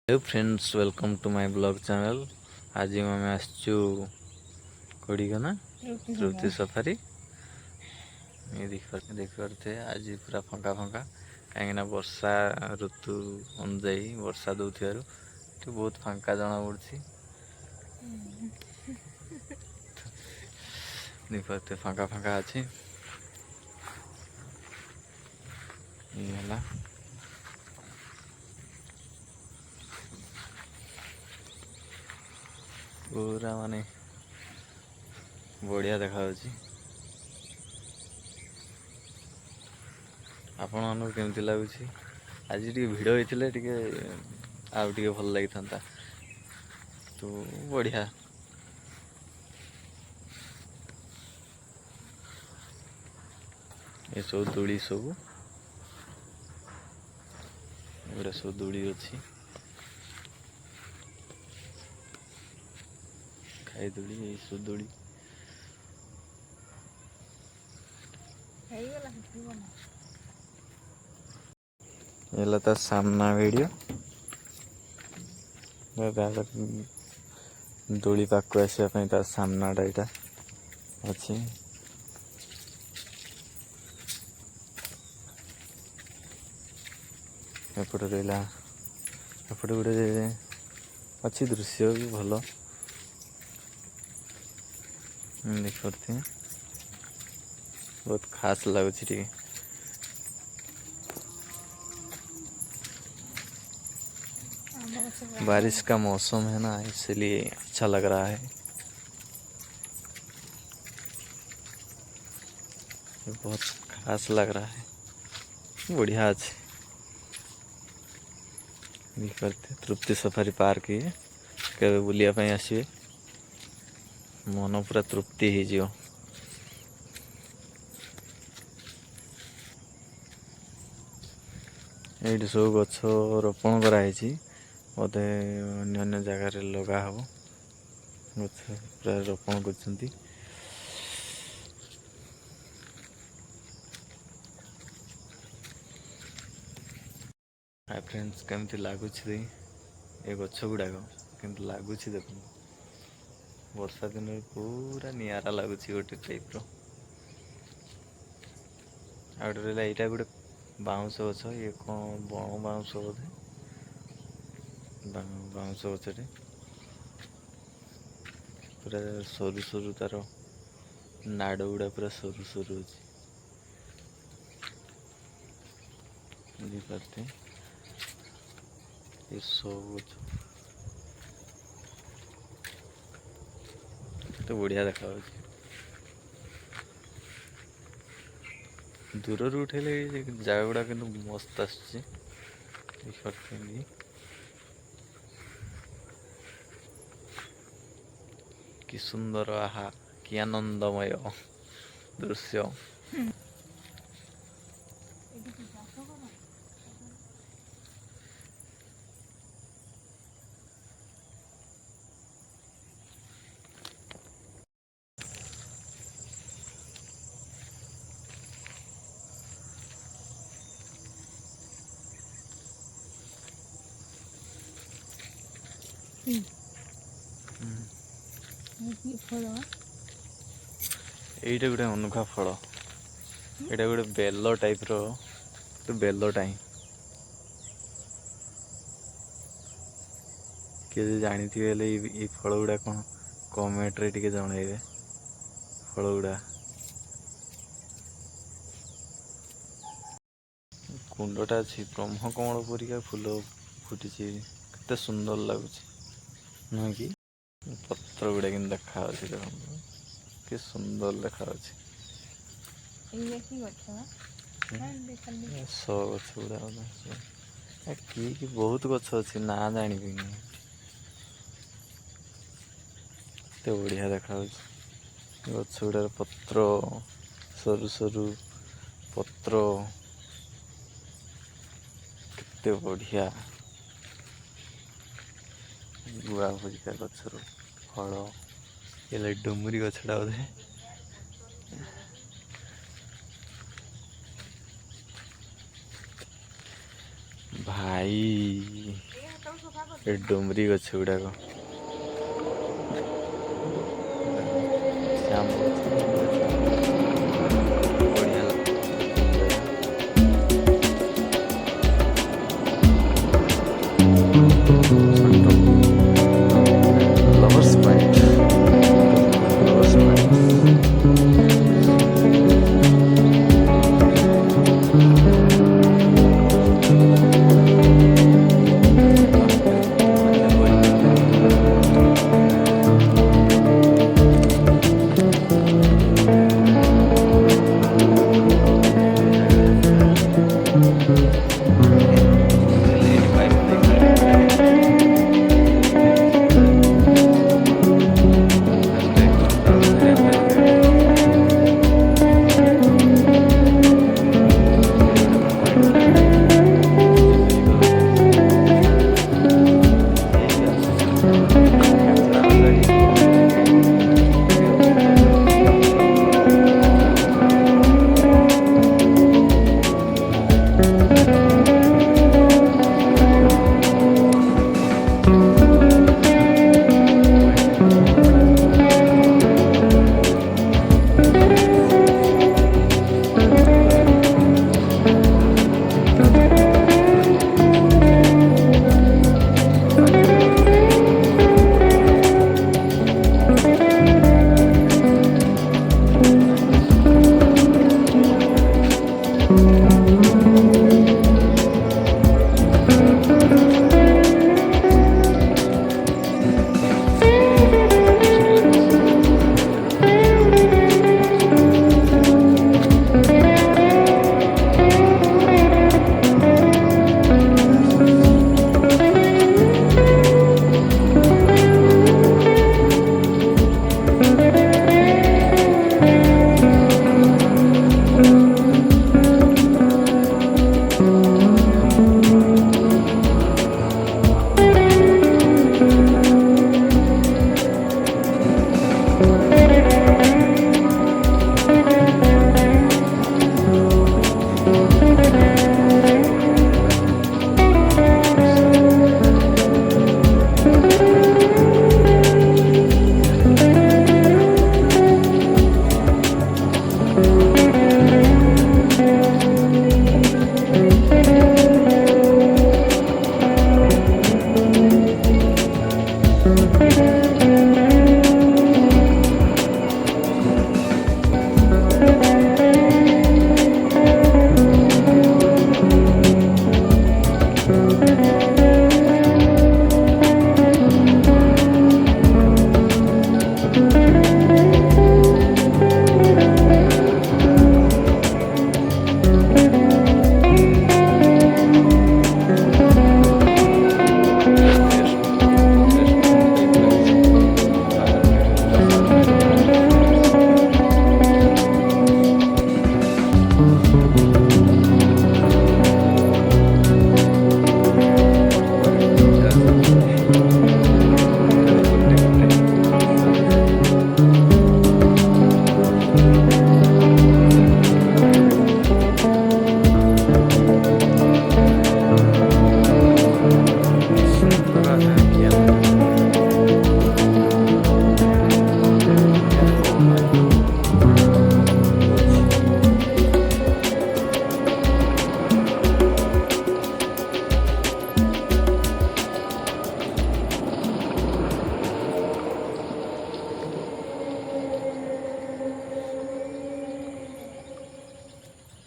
Hello friends, welcome to my blog channel. आज आम आसचु कोड़ी का ना तृप्ति सफारी। ये देख पारे आज पूरा फंका फंका कहीं वर्षा ऋतु अनुजाई वर्षा दौर बहुत फांका जना पड़ी। देख पारे फांका फांका अच्छी पूरा माने बढ़िया देखा आपण मानक केमती लगुच। आज टे भिड़ होते टे आउ टे भल लगी था तो बढ़िया। ये सब दूली सब एगुड़ा सब दूली अच्छी खाई दूली ये सब दूली ये तो सामना वीडियो दूली पाक आसवाई तार सामनाटा यहाँ अच्छी। एपटे रहा एपटे गोटे अच्छी दृश्य भी भल देख पारे बहुत खास लगुच। बारिश का मौसम है ना, इसलिए अच्छा लग रहा है। बहुत खास लग रहा है, बढ़िया अच्छे। देख पारे तृप्ति सफारी पार्क ये के बुलायापी आसवे मन पूरा तृप्ति हो। ये सब गछ रोपण कराई बोधे अन्य जगार लगा हम गछ पूरा रोपण कर। हाय फ्रेंड्स, केमती लगुच ये गछ गुड़ाक केमती लगुच देख। वर्षा दिन पूरा निरा लगुच गोटे टाइप रहा। यहाँ गोटे बाउंश गछ ये कौन बण बाउंश बोधे बाउंश गचटे पूरा सरू सरू तार नाड़ गुड़ा पूरा सरू सरू अच्छे बुझीपारते। ये सब तो बढ़िया देखा दूर उठे जगह गुड़ा कि मस्त आसुची कि सुंदर आहा कि आनंदमय दृश्य। এইটা গোटे अनोखा फल यहाँ गोटे बेल टाइप बेलटा ही किए जानी ये फल गुड़ा कौन कमेंट रे टिके जनइबे। फल गुड़ा कुंडटा अच्छी ब्रह्म कमल परिका फूल फुटी केते सुंदर लगुच नुह कि पत्र गुड़ा कि देखा देख कि सुंदर देखा सौ गछ गुड़ा कि बहुत गछ अच्छी ना जानी बढ़िया देखा गछ गुड़ार पत्र सरू सरू पत्र केते बढ़िया गुआ भरिका गचर फल ये डुमुरी गछटा बोधे भाई ଏ ଡୁମରି ଗଛ ଗୁଡ଼ାକ ବଢ଼ିଆ ଲାଗୁଛି।